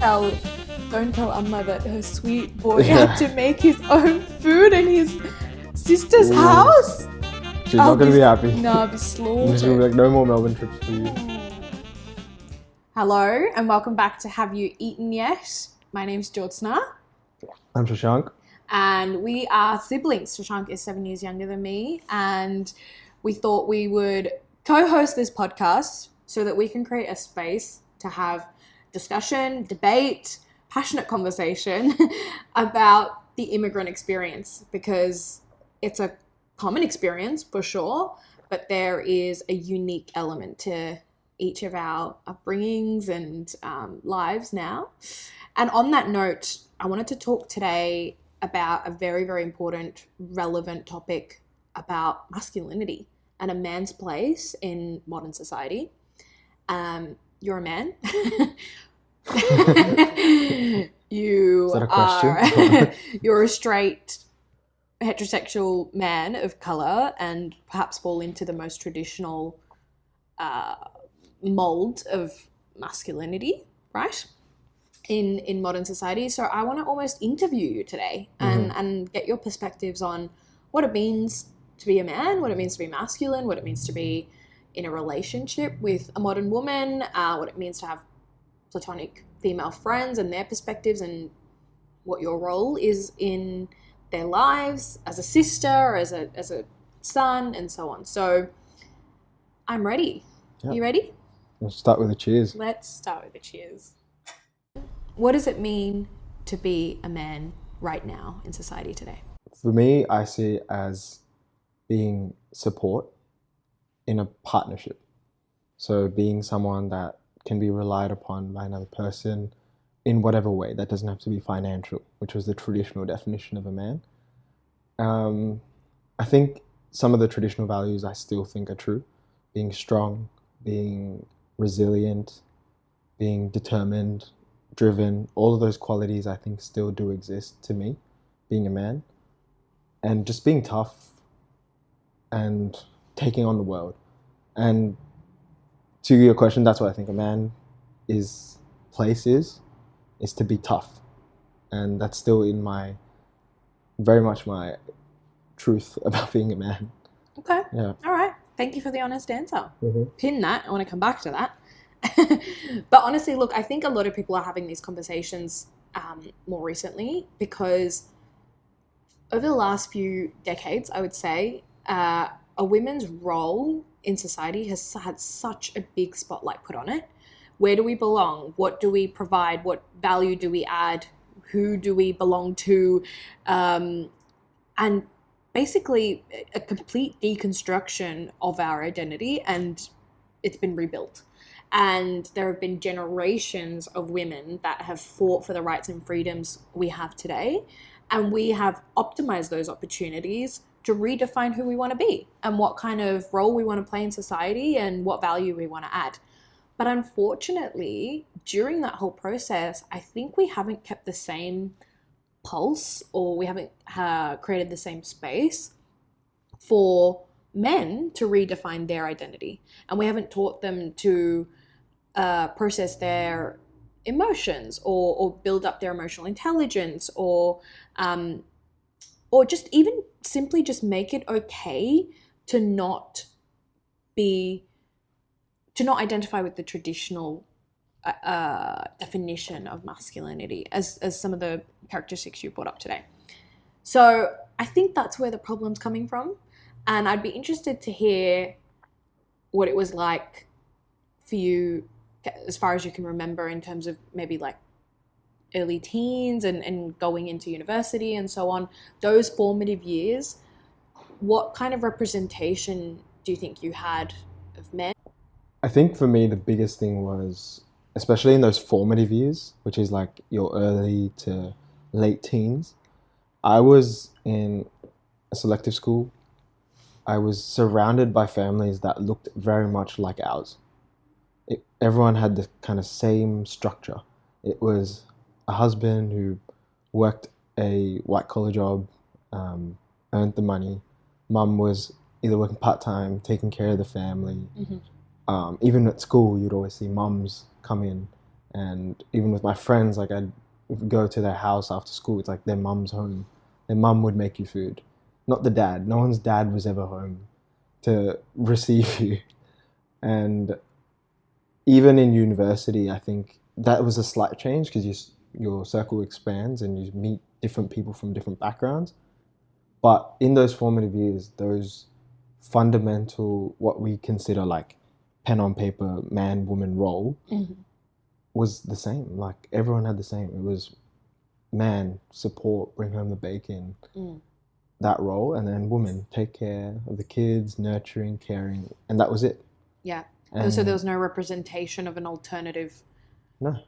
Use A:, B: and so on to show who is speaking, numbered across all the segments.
A: tell, don't tell Amma that her sweet boy had to make his own food in his sister's house.
B: She's not going to be happy.
A: No, I'll be slaughtered.
B: She's going to be like, no more Melbourne trips for you.
A: Hello and welcome back to Have You Eaten Yet? My name's Jyotsna.
B: I'm Shashank.
A: And we are siblings. Shashank is 7 years younger than me, and we thought we would co-host this podcast so that we can create a space to have discussion, debate, passionate conversation about the immigrant experience, because it's a common experience for sure, but there is a unique element to each of our upbringings and lives now. And on that note, I wanted to talk today about a very, very important, relevant topic about masculinity and a man's place in modern society. You're a man. You
B: Is that a question?
A: You're a straight heterosexual man of color and perhaps fall into the most traditional mold of masculinity, right? In modern society. So I want to almost interview you today and get your perspectives on what it means to be a man, what it means to be masculine, what it means to be in a relationship with a modern woman, what it means to have platonic female friends and their perspectives, and what your role is in their lives as a sister, as a son, and so on. So I'm ready.
B: Yep.
A: You ready?
B: Let's start with a cheers.
A: Let's start with a cheers. What does it mean to be a man right now in society today?
B: For me, I see it as being support in a partnership. So being someone that can be relied upon by another person in whatever way. That doesn't have to be financial, which was the traditional definition of a man. I think some of the traditional values I still think are true. Being strong, being resilient, being determined, driven, all of those qualities I think still do exist to me, being a man. And just being tough and taking on the world. And to your question, that's what I think a man place is to be tough. And that's still very much my truth about being a man.
A: Okay.
B: Yeah.
A: All right. Thank you for the honest answer.
B: Mm-hmm.
A: Pin that. I want to come back to that. But honestly, look, I think a lot of people are having these conversations more recently because over the last few decades, I would say, a women's role in society has had such a big spotlight put on it. Where do we belong? What do we provide? What value do we add? Who do we belong to? And basically a complete deconstruction of our identity, and it's been rebuilt. And there have been generations of women that have fought for the rights and freedoms we have today. And we have optimized those opportunities to redefine who we want to be and what kind of role we want to play in society and what value we want to add. But unfortunately, during that whole process, I think we haven't kept the same pulse, or we haven't created the same space for men to redefine their identity. And we haven't taught them to process their emotions or build up their emotional intelligence or just even simply just make it okay to not identify with the traditional definition of masculinity as some of the characteristics you brought up today. So I think that's where the problem's coming from. And I'd be interested to hear what it was like for you as far as you can remember in terms of maybe like early teens and going into university and so on, those formative years. What kind of representation do you think you had of men?
B: I think for me, the biggest thing was, especially in those formative years, which is like your early to late teens, I was in a selective school. I was surrounded by families that looked very much like ours. Everyone had the kind of same structure. It was a husband who worked a white-collar job, earned the money. Mum was either working part-time, taking care of the family.
A: Mm-hmm.
B: Even at school, you'd always see mums come in And even with my friends, like I'd go to their house after school. It's like their mum's home. Their mum would make you food, not the dad. No one's dad was ever home to receive you. And even in university, I think that was a slight change because your circle expands and you meet different people from different backgrounds. But in those formative years, those fundamental, what we consider like pen on paper, man, woman role was the same. Like everyone had the same. It was man, support, bring home the bacon, that role. And then woman, take care of the kids, nurturing, caring. And that was it.
A: Yeah.
B: And
A: So there was no representation of an alternative
B: no,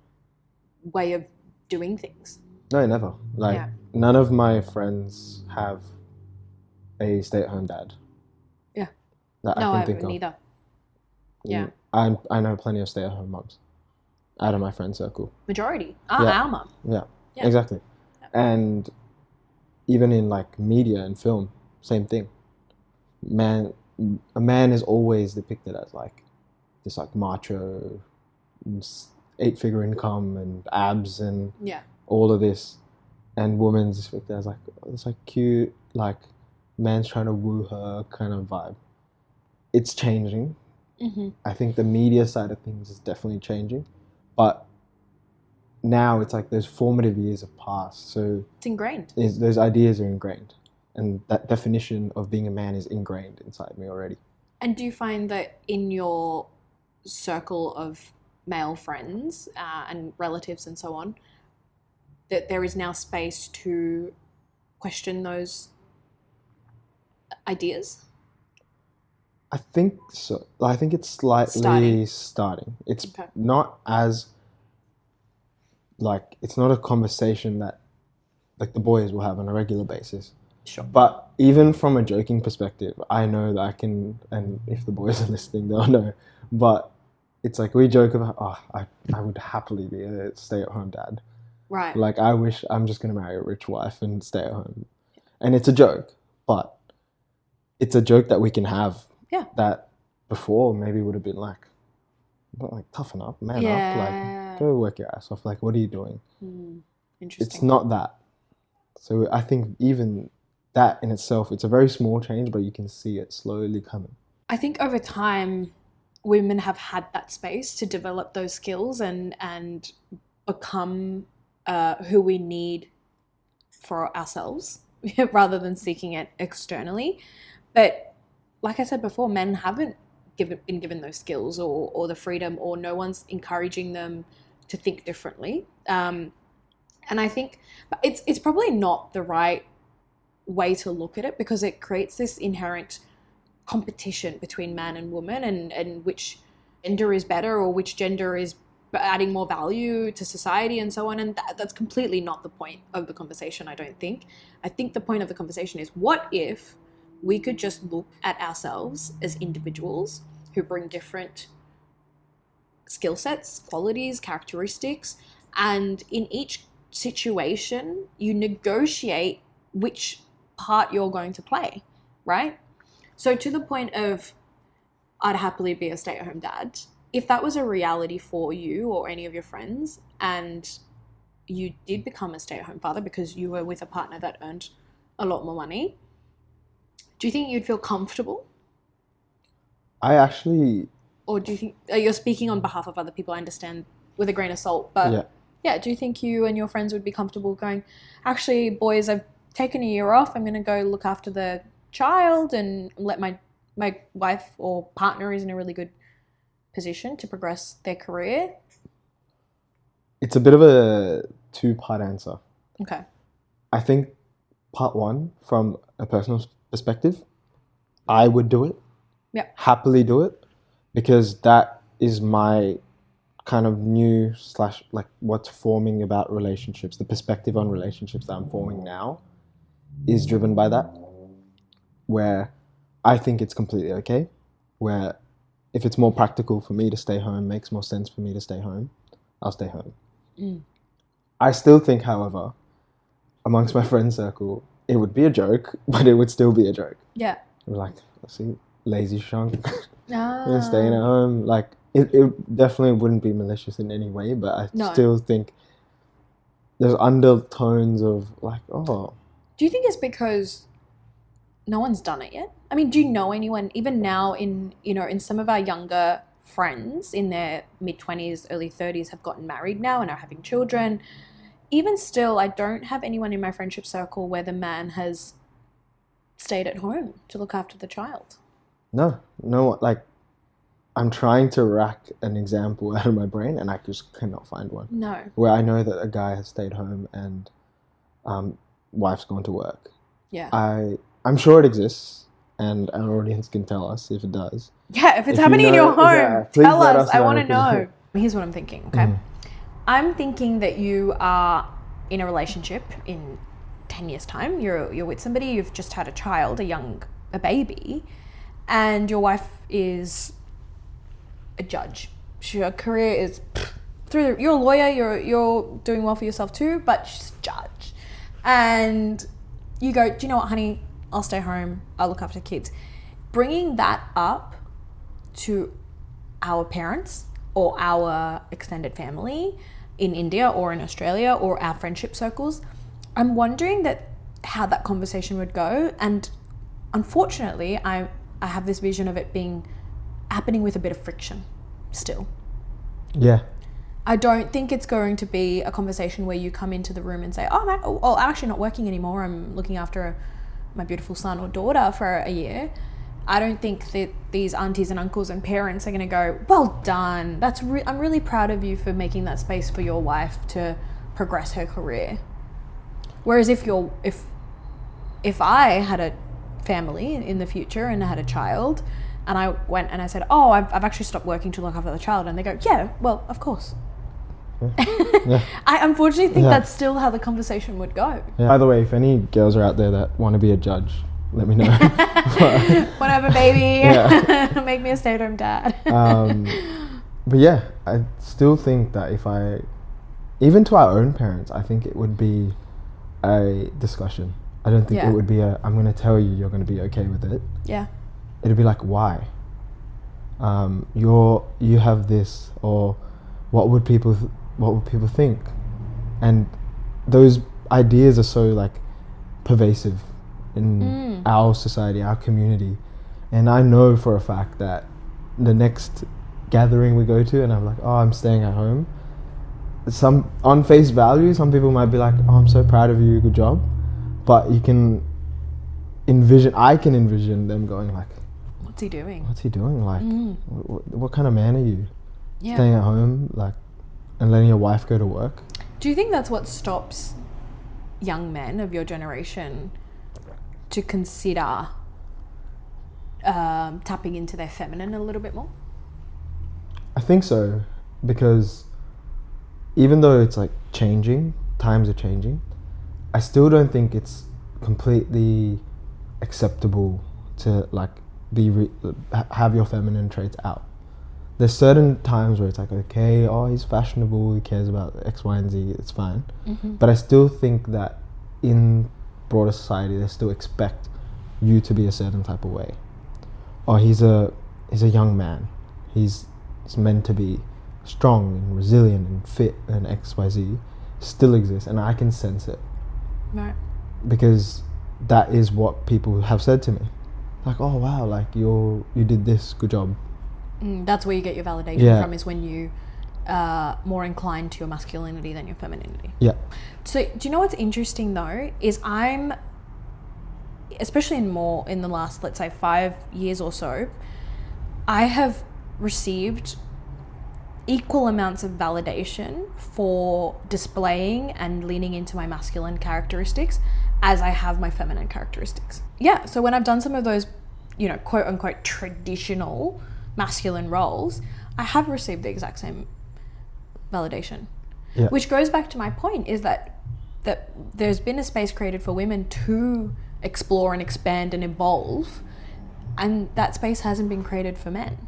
A: way of doing things.
B: no, never. Like none of my friends have a stay-at-home dad.
A: Yeah.
B: That
A: No,
B: I
A: I
B: can think
A: haven't
B: of.
A: either. Yeah.
B: I know plenty of stay-at-home mums out of my friend circle.
A: Majority.
B: Yeah.
A: Our mum.
B: Yeah,
A: Yeah.
B: exactly.
A: Yeah.
B: And even in like media and film, same thing. A man is always depicted as like this like macho, 8-figure income and abs and all of this, and woman's depicted as like this like cute like man's trying to woo her kind of vibe. It's changing. I think the media side of things is definitely changing, but now it's like those formative years have passed, so
A: it's ingrained.
B: Those ideas are ingrained, and that definition of being a man is ingrained inside me already.
A: And do you find that in your circle of male friends and relatives and so on, that there is now space to question those ideas?
B: I think so. I think it's slightly starting. It's not as like it's not a conversation that like the boys will have on a regular basis.
A: Sure.
B: But even from a joking perspective, I know that I can, and if the boys are listening, they'll know. But it's like we joke about, I would happily be a stay-at-home dad.
A: Right.
B: Like I wish I'm just going to marry a rich wife and stay at home. And it's a joke, but it's a joke that we can have.
A: Yeah.
B: That before maybe would have been like toughen up, man up, like go work your ass off. Like, what are you doing?
A: Interesting.
B: It's not that. So I think even that in itself, it's a very small change, but you can see it slowly coming.
A: I think over time, women have had that space to develop those skills and become who we need for ourselves rather than seeking it externally. But like I said before, men haven't been given those skills or the freedom, or no one's encouraging them to think differently. And I think it's probably not the right way to look at it, because it creates this inherent competition between man and woman, and which gender is better or which gender is adding more value to society and so on. And that's completely not the point of the conversation, I don't think. I think the point of the conversation is, what if we could just look at ourselves as individuals who bring different skill sets, qualities, characteristics, and in each situation, you negotiate which part you're going to play, right? So to the point of, I'd happily be a stay-at-home dad. If that was a reality for you or any of your friends, and you did become a stay-at-home father because you were with a partner that earned a lot more money, do you think you'd feel comfortable?
B: I actually...
A: Or do you think... You're speaking on behalf of other people, I understand, with a grain of salt. But yeah, do you think you and your friends would be comfortable going, actually, boys, I've taken a year off. I'm going to go look after the child and let my wife or partner is in a really good position to progress their career?
B: It's a bit of a two-part answer.
A: Okay.
B: I think part one, from a personal perspective, I would do it.
A: Yeah.
B: Happily do it, because that is my kind of new / like what's forming about relationships. The perspective on relationships that I'm forming now is driven by that, where I think it's completely okay, where if it's more practical for me to stay home, makes more sense for me to stay home, I'll stay home. I still think, however, amongst my friend circle, it would be a joke, but it would still be a joke.
A: Yeah.
B: Like, see, lazy Shashank, staying at home. Like, it definitely wouldn't be malicious in any way, but I
A: No.
B: still think there's undertones of like, oh,
A: Do you think it's because no one's done it yet? I mean, do you know anyone even now in some of our younger friends in their mid-20s, early 30s have gotten married now and are having children? Even still, I don't have anyone in my friendship circle where the man has stayed at home to look after the child.
B: no, like I'm trying to rack an example out of my brain and I just cannot find one
A: No.
B: where I know that a guy has stayed home and wife's gone to work.
A: Yeah.
B: I'm sure it exists, and our audience can tell us if it does.
A: Yeah, if it's
B: If you
A: happening in
B: know-
A: your home,
B: yeah, please
A: tell
B: let
A: us.
B: us
A: I
B: know,
A: want to
B: 'cause-
A: know. Here's what I'm thinking, okay? I'm thinking that you are in a relationship in 10 years' time. You're with somebody, you've just had a child, a baby, and your wife is a judge. Her career is you're a lawyer, you're doing well for yourself too, but she's a judge. And you go, do you know what, honey? I'll stay home. I'll look after the kids. Bringing that up to our parents or our extended family in India or in Australia or our friendship circles, I'm wondering how that conversation would go. And unfortunately, I have this vision of it happening with a bit of friction still.
B: Yeah.
A: I don't think it's going to be a conversation where you come into the room and say, I'm actually not working anymore. I'm looking after my beautiful son or daughter for a year. I don't think that these aunties and uncles and parents are going to go, well done. I'm really proud of you for making that space for your wife to progress her career. Whereas if I had a family in the future and I had a child and I went and I said, I've actually stopped working to look after the child, and they go, yeah, well, of course.
B: Yeah.
A: I unfortunately think that's still how the conversation would go.
B: Yeah. By the way, if any girls are out there that want to be a judge, let me know.
A: Want to have a baby?
B: Yeah.
A: Make me a stay-at-home dad.
B: But yeah, I still think that even to our own parents, I think it would be a discussion. I don't think it would be I'm going to tell you you're going to be okay with it.
A: Yeah.
B: It'd be like, why? You have this, or what would people think? And those ideas are so like pervasive in our society, our community. And I know for a fact that the next gathering we go to and I'm like, I'm staying at home, on face value, some people might be like, I'm so proud of you, good job. But I can envision them going like,
A: What's he doing?
B: Like, what kind of man are you?
A: Yeah.
B: Staying at home, like, and letting your wife go to work?
A: Do you think that's what stops young men of your generation to consider tapping into their feminine a little bit more?
B: I think so, because even though it's like changing, times are changing, I still don't think it's completely acceptable to like have your feminine traits out. There's certain times where it's like, okay, he's fashionable, he cares about X, Y, and Z, it's fine.
A: Mm-hmm.
B: But I still think that in broader society, they still expect you to be a certain type of way. He's a young man. He's meant to be strong and resilient and fit, and X, Y, Z still exists, and I can sense it.
A: Right.
B: Because that is what people have said to me. Like, oh wow, like you did this, good job.
A: That's where you get your validation from, is when you are more inclined to your masculinity than your femininity.
B: Yeah.
A: So do you know what's interesting though, is I'm, especially in the last, let's say 5 years or so, I have received equal amounts of validation for displaying and leaning into my masculine characteristics as I have my feminine characteristics. Yeah, so when I've done some of those, quote unquote traditional masculine roles, I have received the exact same validation.
B: Yeah.
A: Which goes back to my point, is that there's been a space created for women to explore and expand and evolve, and that space hasn't been created for men.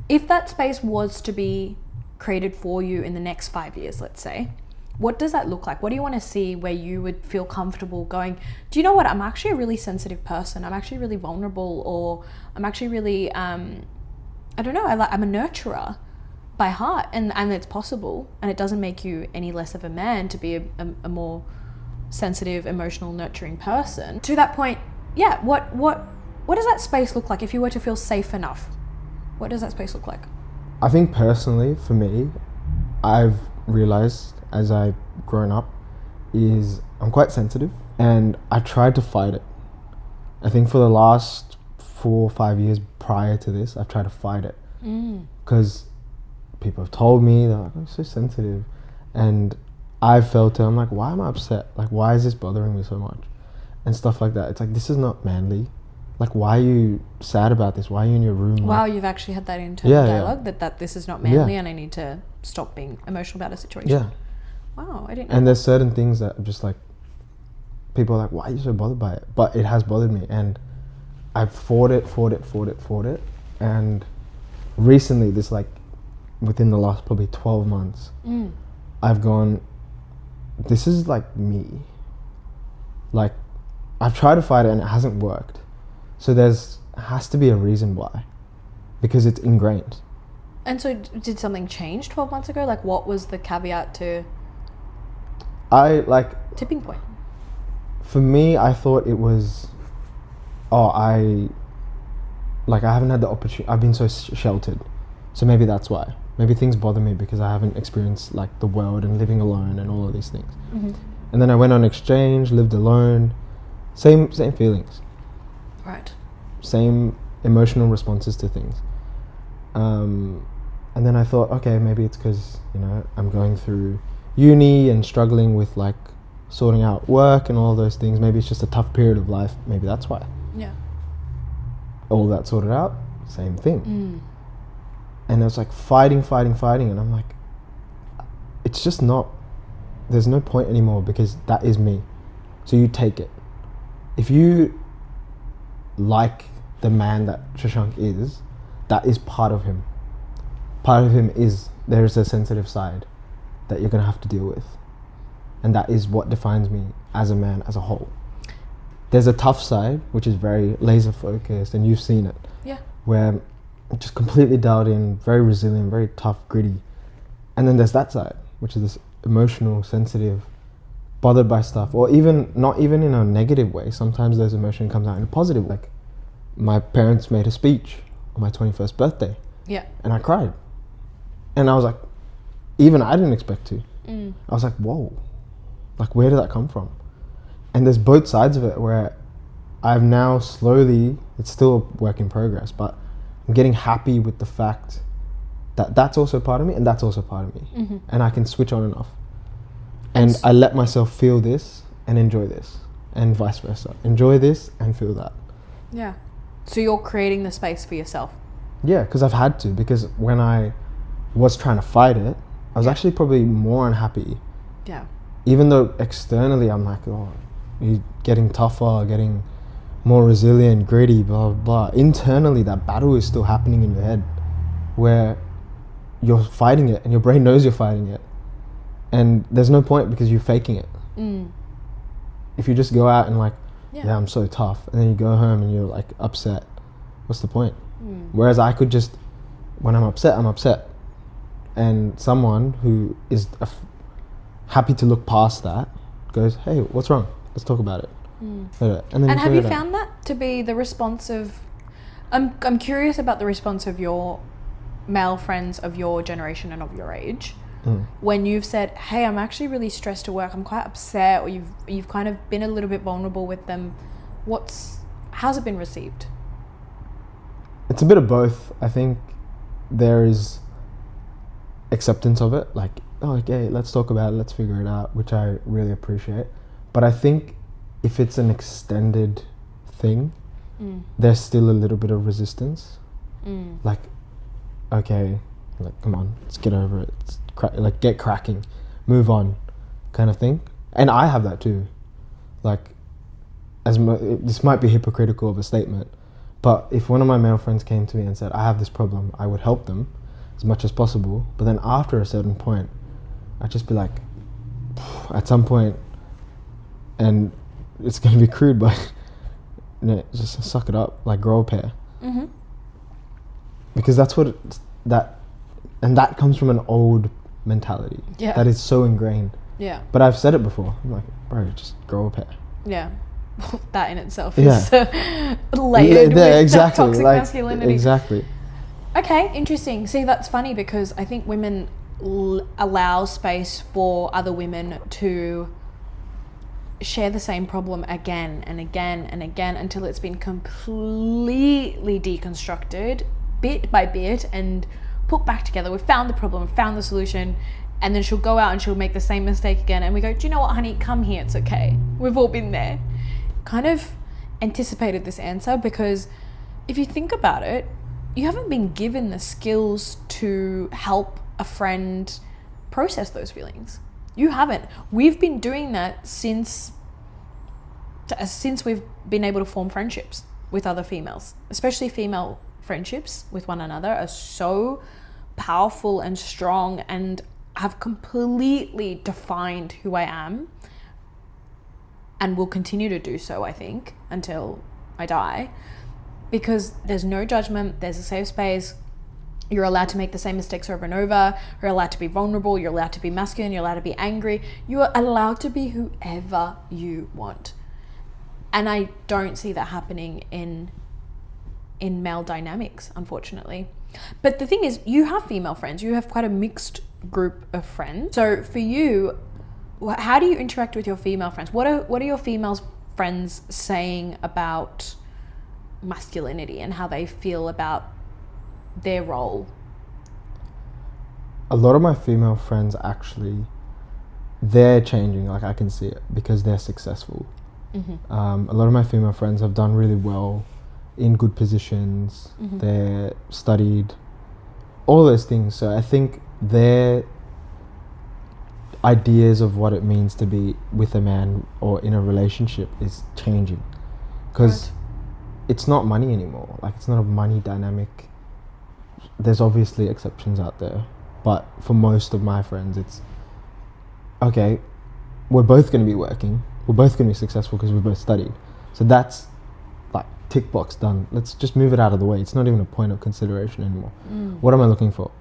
A: If that space was to be created for you in the next 5 years, let's say, what does that look like? What do you want to see where you would feel comfortable going, do you know what, I'm actually a really sensitive person, I'm actually really vulnerable, or I'm actually really I don't know, I'm a nurturer by heart, and it's possible, and it doesn't make you any less of a man to be a more sensitive, emotional, nurturing person. To that point, yeah, what does that space look like if you were to feel safe enough? What does that space look like?
B: I think personally, for me, I've realized as I've grown up is I'm quite sensitive, and I tried to fight it. I think for the last 4 or 5 years prior to this, I've tried to fight it because people have told me they're like, "I'm so sensitive," and I felt it. I'm like, why am I upset? Like, why is this bothering me so much? And stuff like that. It's like, this is not manly. Like, why are you sad about this? Why are you in your room?
A: Wow,
B: like,
A: you've actually had that internal dialogue
B: yeah.
A: that this is not manly,
B: Yeah.
A: and I need to stop being emotional about a situation.
B: Yeah.
A: Wow, I didn't know.
B: And there's certain things that are just like, people are like, why are you so bothered by it? But it has bothered me, and I've fought it. And recently, this like, within the last probably 12 months, I've gone, this is like me. Like, I've tried to fight it and it hasn't worked. So has to be a reason why, because it's ingrained.
A: And so did something change 12 months ago? Like, what was the caveat to tipping point?
B: For me, I thought it was, I haven't had the opportunity. I've been so sheltered. So maybe that's why. Maybe things bother me because I haven't experienced like the world and living alone and all of these things. And then I went on exchange, lived alone. Same feelings.
A: Right.
B: Same emotional responses to things. And then I thought, okay, maybe it's because, I'm going through uni and struggling with like sorting out work and all those things. Maybe it's just a tough period of life. Maybe that's why.
A: Yeah.
B: All that sorted out, same thing. And it was like fighting. And I'm like, it's just not, there's no point anymore because that is me. So you take it. If you like the man that Shashank is, that is part of him. Part of him is, there's a sensitive side that you're going to have to deal with. And that is what defines me as a man as a whole. There's a tough side, which is very laser focused, and you've seen it.
A: Yeah.
B: Where I'm just completely dialed in, very resilient, very tough, gritty. And then there's that side, which is this emotional, sensitive, bothered by stuff, or even not even in a negative way. Sometimes those emotion comes out in a positive. Like, my parents made a speech on my 21st birthday.
A: Yeah.
B: And I cried. And I was like, even I didn't expect to. I was like, whoa, like, where did that come from? And there's both sides of it where I've now slowly, it's still a work in progress, but I'm getting happy with the fact that that's also part of me and that's also part of me. And I can switch on and off. And I let myself feel this and enjoy this, and vice versa. Enjoy this and feel that.
A: Yeah. So you're creating the space for yourself.
B: Yeah, because I've had to. Because when I was trying to fight it, I was actually probably more unhappy.
A: Yeah.
B: Even though externally I'm like, oh, you're getting tougher, getting more resilient, gritty, blah, blah, blah. Internally, that battle is still happening in your head where you're fighting it and your brain knows you're fighting it. And there's no point because you're faking it. If you just go out and like, yeah, I'm so tough, and then you go home and you're like upset, what's the point? Whereas I could just, when I'm upset, I'm upset. And someone who is happy to look past that goes, hey, what's wrong? Let's talk about it. And then
A: And have you found that to be the response of, I'm curious about the response of your male friends of your generation and of your age. When you've said, hey, I'm actually really stressed at work, I'm quite upset, or you've kind of been a little bit vulnerable with them, how's it been received?
B: It's a bit of both. I think there is acceptance of it, like, oh, okay, let's talk about it, let's figure it out, which I really appreciate. But I think if it's an extended thing, there's still a little bit of resistance. Like, okay, like, come on, let's get over it. Like, get cracking, move on, kind of thing. And I have that too. Like, this might be hypocritical of a statement, but if one of my male friends came to me and said, I have this problem, I would help them as much as possible. But then after a certain point, I'd just be like, at some point, and it's going to be crude, but just suck it up, like, grow a pair. because that's what that comes from an old mentality that is so ingrained.
A: Yeah.
B: But I've said it before. I'm like, bro, just grow a pair.
A: Yeah. That in itself is layered with toxic masculinity.
B: Exactly.
A: Okay, interesting. See, that's funny because I think women allow space for other women to share the same problem again and again and again until it's been completely deconstructed bit by bit and put back together. We've found the problem, we've found the solution, and then she'll go out and she'll make the same mistake again, and we go, do you know what, honey, come here, it's okay, we've all been there. Kind of anticipated this answer because if you think about it, you haven't been given the skills to help a friend process those feelings. You haven't. We've been doing that since we've been able to form friendships with other females, especially female friendships with one another are so powerful and strong and have completely defined who I am and will continue to do so, I think, until I die, because there's no judgment, there's a safe space. You're allowed to make the same mistakes over and over. You're allowed to be vulnerable. You're allowed to be masculine. You're allowed to be angry. You are allowed to be whoever you want. And I don't see that happening in male dynamics, unfortunately. But the thing is, you have female friends. You have quite a mixed group of friends. So for you, how do you interact with your female friends? What are your female friends saying about masculinity and how they feel about their role?
B: A lot of my female friends actually, they're changing, like I can see it because they're successful. Mm-hmm. A lot of my female friends have done really well in good positions. Mm-hmm. They're studied, all those things. So I think their ideas of what it means to be with a man or in a relationship is changing because it's not money anymore. Like, it's not a money dynamic. There's obviously exceptions out there, but for most of my friends, it's okay, we're both going to be working, we're both going to be successful because we both studied. So that's like tick box done. Let's just move it out of the way. It's not even a point of consideration anymore. What am I looking for?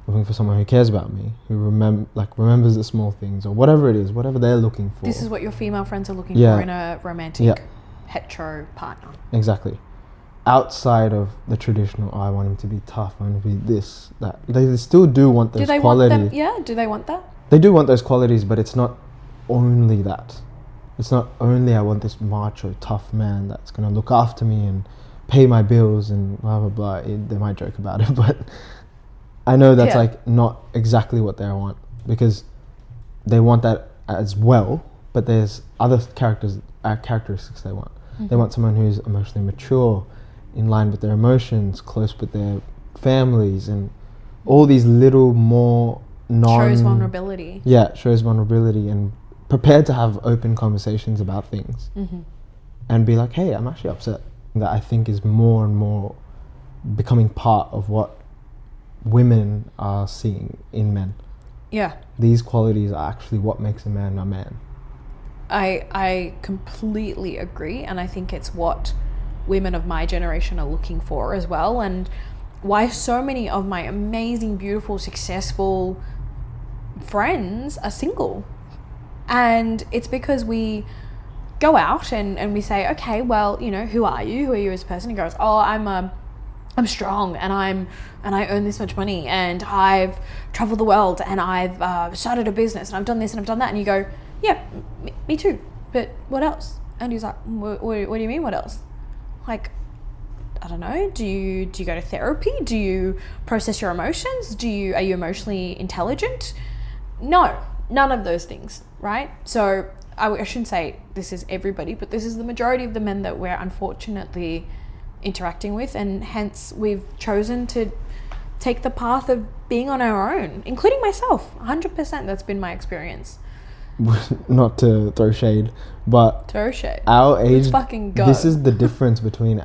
B: I'm looking for someone who cares about me, who remembers the small things or whatever it is, whatever they're looking for.
A: This is what your female friends are looking for in a romantic hetero partner.
B: Exactly. Outside of the traditional, I want him to be tough, I want him to be this, that. They still do want those qualities.
A: Want them? Yeah, do they want that?
B: They do want those qualities, but it's not only that. It's not only I want this macho, tough man that's going to look after me and pay my bills and blah, blah, blah. They might joke about it, but I know that's like not exactly what they want, because they want that as well, but there's other characteristics they want. Mm-hmm. They want someone who's emotionally mature, in line with their emotions, close with their families, and all these little more
A: shows vulnerability.
B: Yeah, shows vulnerability and prepared to have open conversations about things. Mm-hmm. And be like, hey, I'm actually upset. That I think is more and more becoming part of what women are seeing in men.
A: Yeah.
B: These qualities are actually what makes a man a man.
A: I completely agree, and I think it's what women of my generation are looking for as well, and why so many of my amazing, beautiful, successful friends are single. And it's because we go out and we say, okay, well, you know, who are you as a person? He goes, oh, I'm strong, and I earn this much money, and I've traveled the world, and I've started a business, and I've done this and I've done that. And you go, yeah, me too, but what else? And he's like, what do you mean, what else? Like, I don't know, do you go to therapy? Do you process your emotions? Are you emotionally intelligent? No, none of those things, right? So I shouldn't say this is everybody, but this is the majority of the men that we're unfortunately interacting with, and hence we've chosen to take the path of being on our own, including myself. 100% that's been my experience.
B: Not to throw shade, but our age,
A: let's fucking go.
B: This is the difference between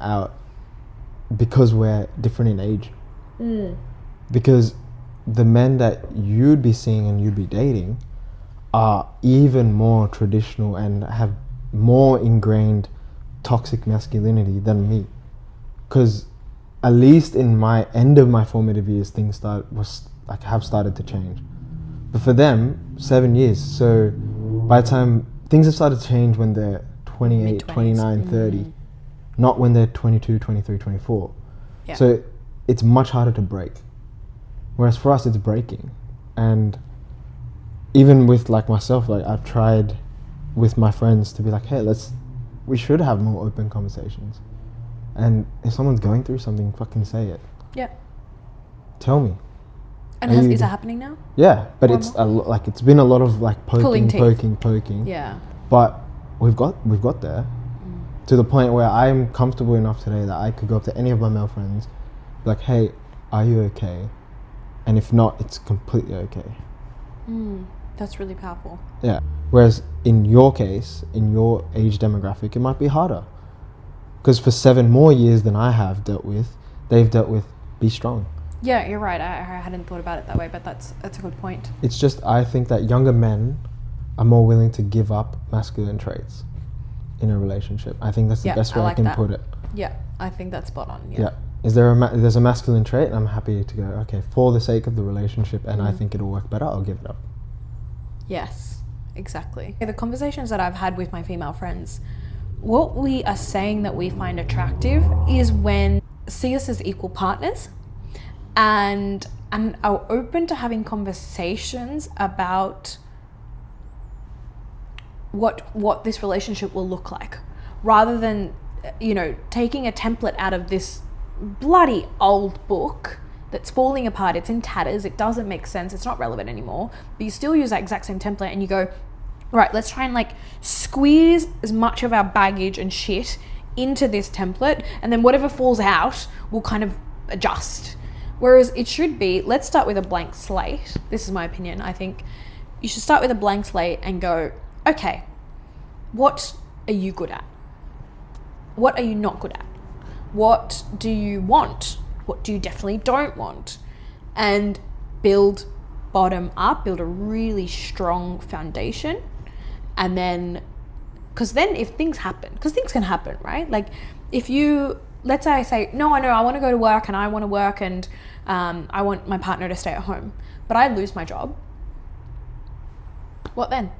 B: because we're different in age. Because the men that you'd be seeing and you'd be dating are even more traditional and have more ingrained toxic masculinity than me. Because at least in my end of my formative years, have started to change. But for them, 7 years. So by the time things have started to change when they're 28,
A: Mid-twenties.
B: 29, 30, not when they're 22, 23, 24.
A: Yeah.
B: So it's much harder to break. Whereas for us, it's breaking. And even with like myself, like I've tried with my friends to be like, hey, we should have more open conversations. And if someone's going through something, fucking say it.
A: Yeah.
B: Tell me.
A: And is that happening now?
B: Yeah, but
A: Or
B: it's it's been a lot of like
A: Pulling
B: poking.
A: teeth. Yeah.
B: But we've got there to the point where I'm comfortable enough today that I could go up to any of my male friends, be like, hey, are you okay? And if not, it's completely okay.
A: That's really powerful.
B: Yeah. Whereas in your case, in your age demographic, it might be harder. Because for 7 more years than I have dealt with, they've dealt with be strong.
A: Yeah, you're right. I hadn't thought about it that way, but that's a good point.
B: It's just, I think that younger men are more willing to give up masculine traits in a relationship. I think that's the best way I can put it.
A: Yeah, I think that's spot on.
B: Yeah. Is there there's a masculine trait, and I'm happy to go, okay, for the sake of the relationship, and I think it'll work better, I'll give it up.
A: Yes, exactly. The conversations that I've had with my female friends, what we are saying that we find attractive is when see us as equal partners and are open to having conversations about what this relationship will look like, rather than, you know, taking a template out of this bloody old book that's falling apart, it's in tatters, it doesn't make sense, it's not relevant anymore, but you still use that exact same template and you go, right, let's try and like squeeze as much of our baggage and shit into this template, and then whatever falls out, we'll kind of adjust. Whereas it should be, let's start with a blank slate. This is my opinion. I think you should start with a blank slate and go, okay, what are you good at? What are you not good at? What do you want? What do you definitely don't want? And build bottom up, build a really strong foundation. And then, because then if things happen, because things can happen, right? Like if you, let's say I say, no, I know I want to go to work and I want to work and I want my partner to stay at home, but I lose my job. What then?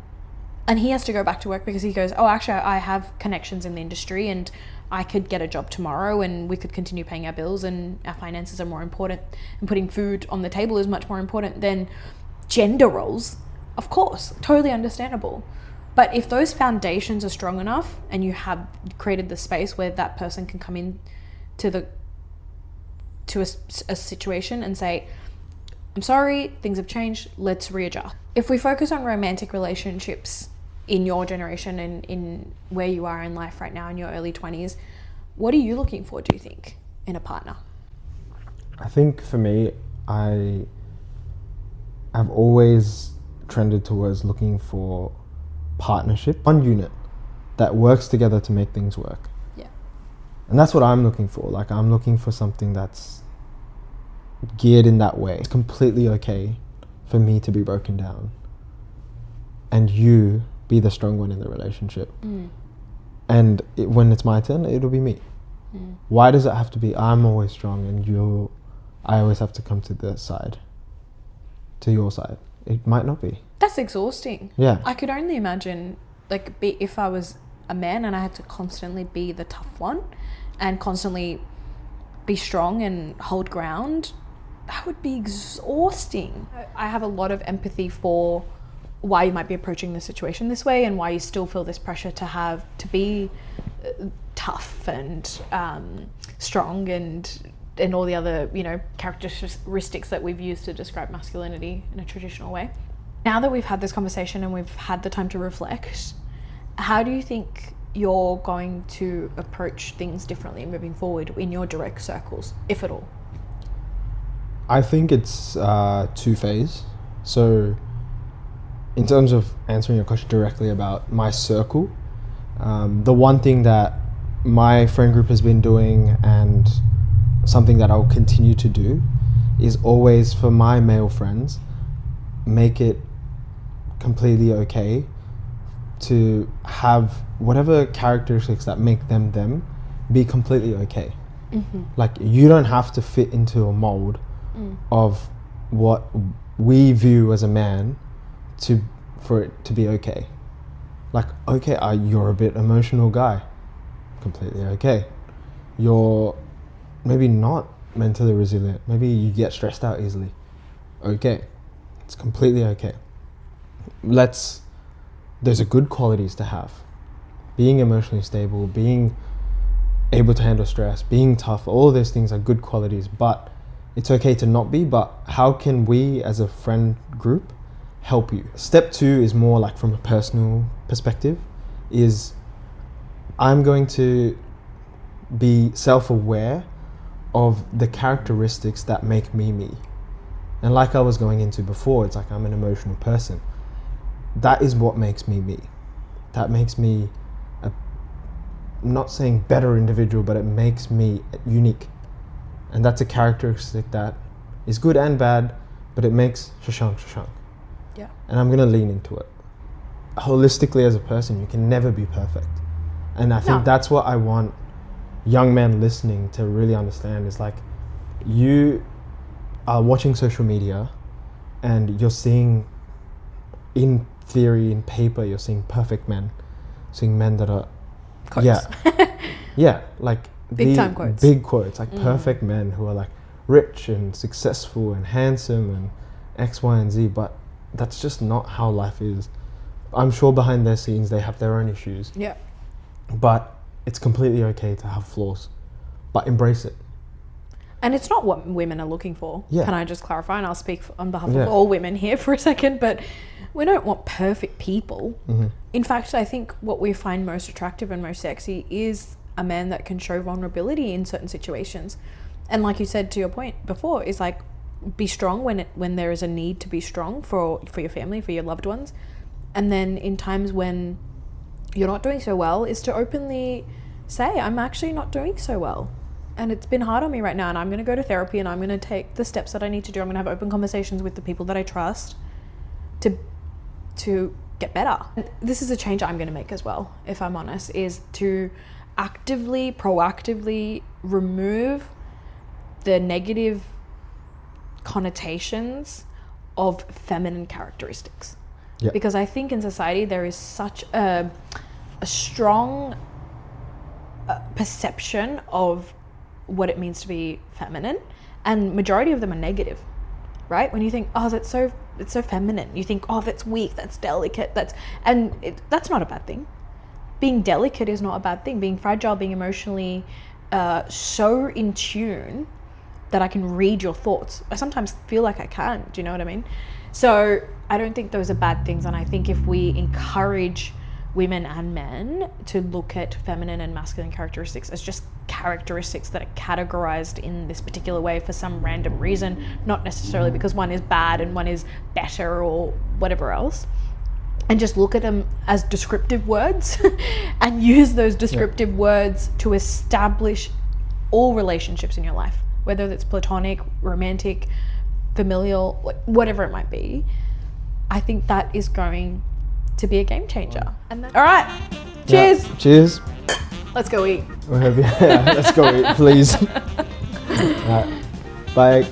A: And he has to go back to work because he goes, oh, actually I have connections in the industry and I could get a job tomorrow and we could continue paying our bills and our finances are more important, and putting food on the table is much more important than gender roles. Of course, totally understandable. But if those foundations are strong enough and you have created the space where that person can come in to a situation and say, I'm sorry, things have changed, let's readjust. If we focus on romantic relationships in your generation and in where you are in life right now in your early 20s, what are you looking for, do you think, in a partner?
B: I think for me, I've always trended towards looking for partnership, one unit that works together to make things work.
A: Yeah.
B: And that's what I'm looking for. Like, I'm looking for something that's geared in that way. It's completely okay for me to be broken down and you be the strong one in the relationship. And when it's my turn, it'll be me. Why does it have to be I'm always strong and I always have to come to your side? It might not be.
A: That's exhausting.
B: Yeah.
A: I could only imagine, like, if I was a man and I had to constantly be the tough one and constantly be strong and hold ground, that would be exhausting. I have a lot of empathy for why you might be approaching the situation this way and why you still feel this pressure to be tough and strong and all the other, you know, characteristics that we've used to describe masculinity in a traditional way. Now that we've had this conversation and we've had the time to reflect, how do you think you're going to approach things differently moving forward in your direct circles, if at all?
B: I think it's two-phase. So in terms of answering your question directly about my circle, the one thing that my friend group has been doing and something that I'll continue to do is always, for my male friends, make it completely okay to have whatever characteristics that make them be completely okay. Like, you don't have to fit into a mold of what we view as a man for it to be okay. Like, okay, you're a bit emotional guy, completely okay. You're maybe not mentally resilient, maybe you get stressed out easily, okay, it's completely okay. Those are good qualities to have. Being emotionally stable, being able to handle stress, being tough, all of those things are good qualities, but it's okay to not be. But how can we as a friend group help you? Step 2 is more like from a personal perspective, is I'm going to be self-aware of the characteristics that make me me. And like I was going into before, it's like I'm an emotional person. That is what makes me me. That makes me I'm not saying better individual, but it makes me unique. And that's a characteristic that is good and bad, but it makes Shashank Shashank.
A: Yeah.
B: And I'm gonna lean into it. Holistically as a person, you can never be perfect. And I think that's what I want young men listening to really understand, is like, you are watching social media and you're seeing, in theory, in paper, you're seeing perfect men, seeing men that are
A: Quotes.
B: Like
A: big time quotes.
B: Big quotes, like perfect men who are like rich and successful and handsome and X, Y, and Z, but that's just not how life is. I'm sure behind their scenes they have their own issues.
A: Yeah.
B: But it's completely okay to have flaws, but embrace it.
A: And it's not what women are looking for.
B: Yeah.
A: Can I just clarify? And I'll speak on behalf of all women here for a second, but we don't want perfect people. In fact, I think what we find most attractive and most sexy is a man that can show vulnerability in certain situations. And like you said, to your point before, is like, be strong when there is a need to be strong for your family, for your loved ones. And then in times when you're not doing so well, is to openly say, I'm actually not doing so well. And it's been hard on me right now, and I'm going to go to therapy, and I'm going to take the steps that I need to do. I'm going to have open conversations with the people that I trust to get better. This is a change I'm going to make as well, if I'm honest, is to proactively remove the negative connotations of feminine characteristics.
B: Yep.
A: Because I think in society there is such a strong perception of what it means to be feminine, and majority of them are negative, right? When you think, oh, it's so feminine, you think, oh, that's weak, that's delicate, that's not a bad thing. Being delicate is not a bad thing. Being fragile, being emotionally so in tune that I can read your thoughts. I sometimes feel like I can. Do you know what I mean? So I don't think those are bad things. And I think if we encourage women and men to look at feminine and masculine characteristics as just characteristics that are categorized in this particular way for some random reason, not necessarily because one is bad and one is better or whatever else, and just look at them as descriptive words and use those descriptive words to establish all relationships in your life, whether it's platonic, romantic, familial, whatever it might be. I think that is going to be a game changer. And all right, cheers.
B: Yeah. Cheers.
A: Let's go eat.
B: Let's go eat, please. Bye.